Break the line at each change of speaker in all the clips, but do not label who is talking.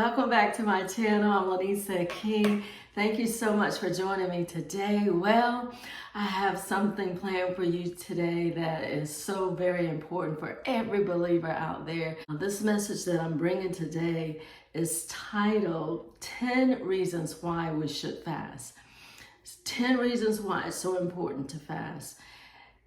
Welcome back to my channel. I'm Lanisa King. Thank you so much for joining me today. Well, I have something planned for you today that is so very important for every believer out there. This message that I'm bringing today is titled 10 Reasons Why We Should Fast. 10 reasons why it's so important to fast.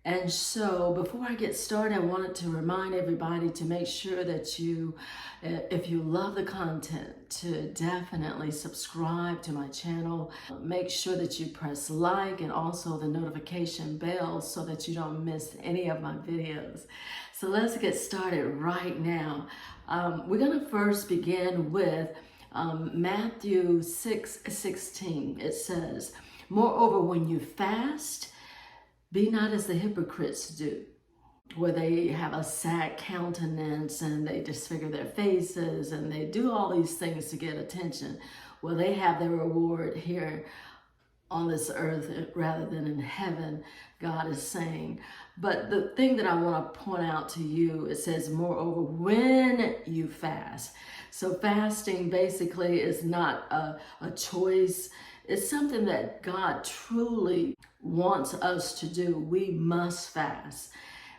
And so before I get started, I wanted to remind everybody to make sure that you, if you love the content, to definitely subscribe to my channel. Make sure that you press like and also the notification bell so that you don't miss any of my videos. So let's get started right now. We're going to first begin with Matthew 6:16. It says, "Moreover, when you fast, be not as the hypocrites do, where they have a sad countenance and they disfigure their faces and they do all these things to get attention. Well, they have their reward here on this earth rather than in heaven," God is saying. But the thing that I want to point out to you, it says, "Moreover, when you fast." So fasting basically is not a choice. It's something that God truly wants us to do. We must fast.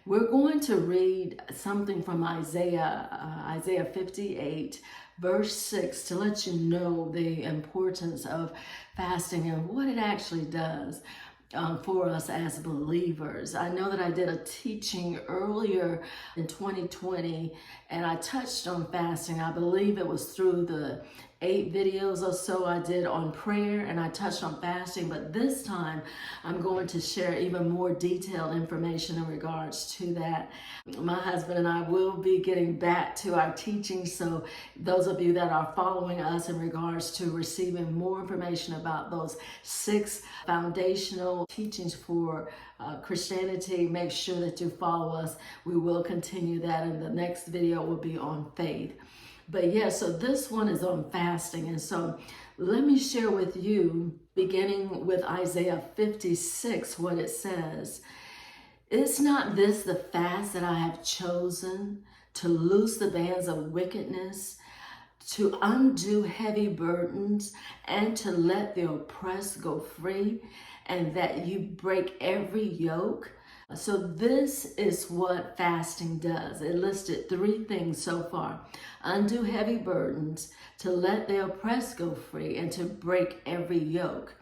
We're going to read something from Isaiah 58, verse 6, to let you know the importance of fasting and what it actually does for us as believers. I know that I did a teaching earlier in 2020 and I touched on fasting. I believe it was through the 8 videos or so I did on prayer, and I touched on fasting, but this time I'm going to share even more detailed information in regards to that. My husband and I will be getting back to our teaching, so those of you that are following us in regards to receiving more information about those 6 foundational teachings for Christianity, make sure that you follow us. We will continue that, and the next video will be on faith. But yeah, so this one is on fasting. And so let me share with you, beginning with Isaiah 56, what it says. "Is not this the fast that I have chosen, to loose the bands of wickedness, to undo heavy burdens, and to let the oppressed go free, and that you break every yoke?" So this is what fasting does. It listed 3 things so far: undo heavy burdens, to let the oppressed go free, and to break every yoke.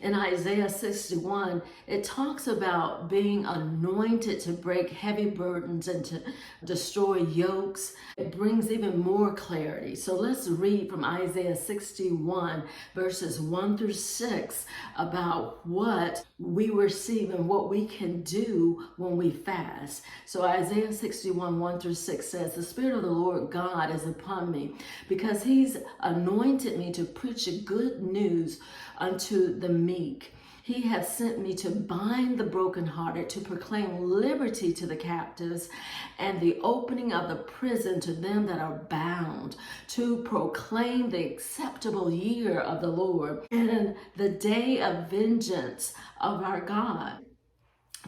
In Isaiah 61, it talks about being anointed to break heavy burdens and to destroy yokes. It brings even more clarity. So let's read from Isaiah 61, verses 1 through 6, about what we receive and what we can do when we fast. So Isaiah 61, 1 through 6 says, "The Spirit of the Lord God is upon me, because he's anointed me to preach good news unto the meek. He hath sent me to bind the brokenhearted, to proclaim liberty to the captives, and the opening of the prison to them that are bound, to proclaim the acceptable year of the Lord, and the day of vengeance of our God,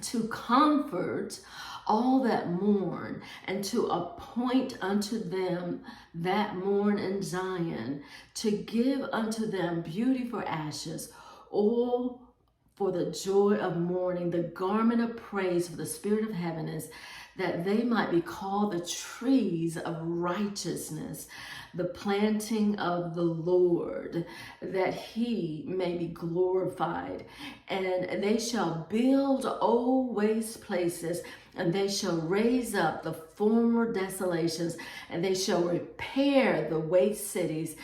to comfort all that mourn, and to appoint unto them that mourn in Zion, to give unto them beauty for ashes, oil for the joy of mourning, the garment of praise for the spirit of heaviness, that they might be called the trees of righteousness, the planting of the Lord, that he may be glorified. And they shall build old waste places, and they shall raise up the former desolations, and they shall repair the waste cities,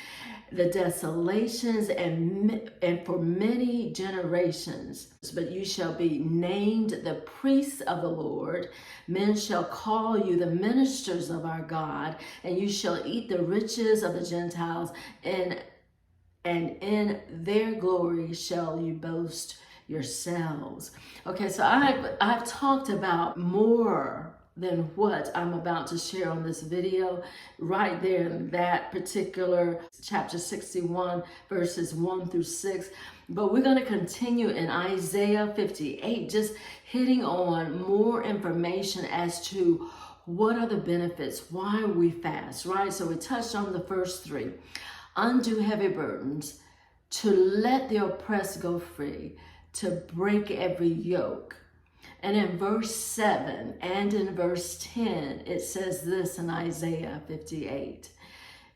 the desolations, and for many generations. But you shall be named the priests of the Lord. Men shall call you the ministers of our God, and you shall eat the riches of the Gentiles, and in their glory shall you boast yourselves." Okay, so I've talked about more than what I'm about to share on this video right there in that particular chapter 61, verses 1 through 6. But we're going to continue in Isaiah 58, just hitting on more information as to what are the benefits, why we fast, right? So we touched on the first 3. undo heavy burdens, to let the oppressed go free, to break every yoke. And in verse 7 and in verse 10, it says this in Isaiah 58.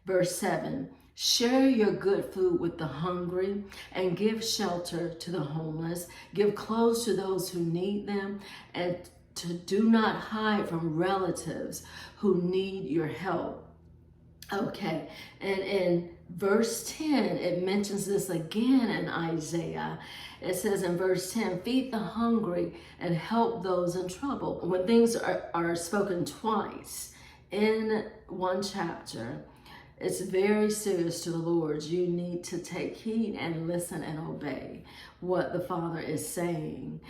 Verse 7, share your good food with the hungry and give shelter to the homeless. Give clothes to those who need them, and to do not hide from relatives who need your help. Okay, and in verse 10, it mentions this again in Isaiah. It says in verse 10, feed the hungry and help those in trouble. When things are spoken twice in one chapter, it's very serious to the Lord. You need to take heed and listen and obey what the Father is saying.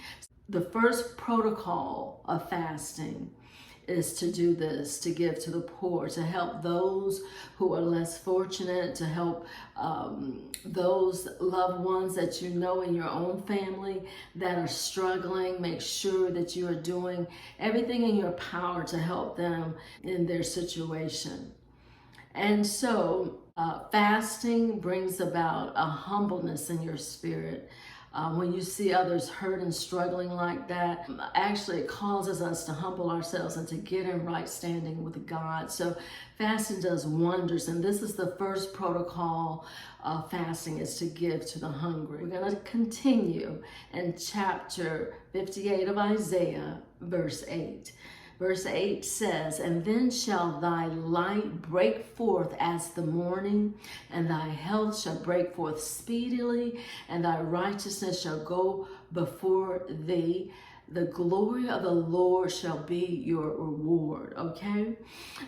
The first protocol of fasting is to do this, to give to the poor, to help those who are less fortunate, to help those loved ones that you know in your own family that are struggling. Make sure that you are doing everything in your power to help them in their situation. And so fasting brings about a humbleness in your spirit. When you see others hurt and struggling like that, actually it causes us to humble ourselves and to get in right standing with God. So fasting does wonders, and this is the first protocol of fasting, is to give to the hungry. We're going to continue in chapter 58 of Isaiah, verse 8. Verse 8 says, and then shall thy light break forth as the morning, and thy health shall break forth speedily, and thy righteousness shall go before thee. The glory of the Lord shall be your reward, okay?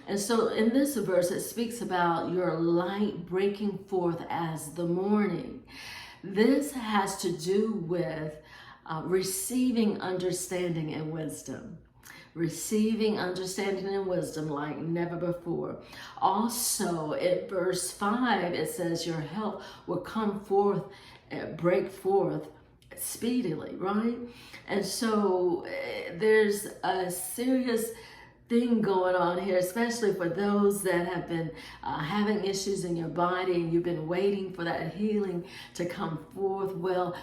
And so in this verse, it speaks about your light breaking forth as the morning. This has to do with receiving understanding and wisdom. Receiving understanding and wisdom like never before. Also, in verse 5, it says your health will come forth, break forth speedily, right? And so there's a serious thing going on here, especially for those that have been having issues in your body and you've been waiting for that healing to come forth. Well,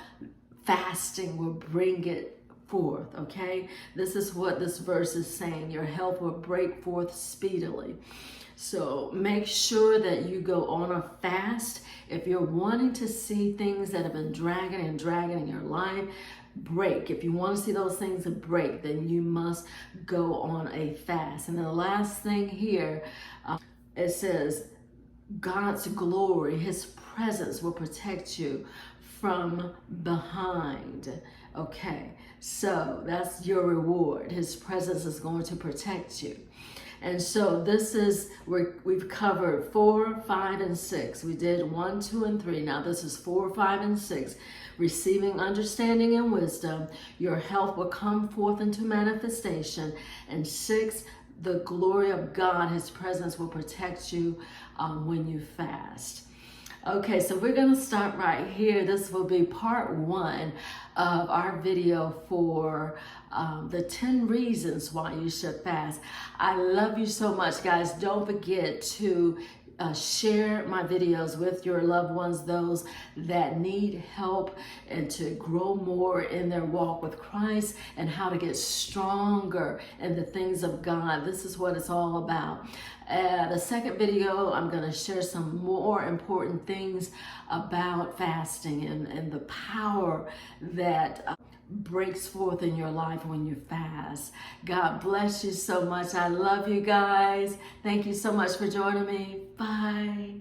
fasting will bring it forth, okay? This is what this verse is saying. Your health will break forth speedily. So make sure that you go on a fast. If you're wanting to see things that have been dragging in your life, break. If you want to see those things break, then you must go on a fast. And the last thing here, it says, God's glory, his presence will protect you from behind. Okay, so that's your reward. His presence is going to protect you. And so this is where we've covered 4, 5, and 6. We did 1, 2, and 3. Now this is 4, 5, and 6. Receiving understanding and wisdom. Your health will come forth into manifestation. And 6, the glory of God, his presence will protect you when you fast. Okay, so we're going to start right here. This will be part 1 of our video for the 10 reasons why you should fast. I love you so much, guys. Don't forget to share my videos with your loved ones, those that need help and to grow more in their walk with Christ and how to get stronger in the things of God. This is what it's all about. The second video, I'm going to share some more important things about fasting and the power that breaks forth in your life when you fast. God bless you so much. I love you guys. Thank you so much for joining me. Bye.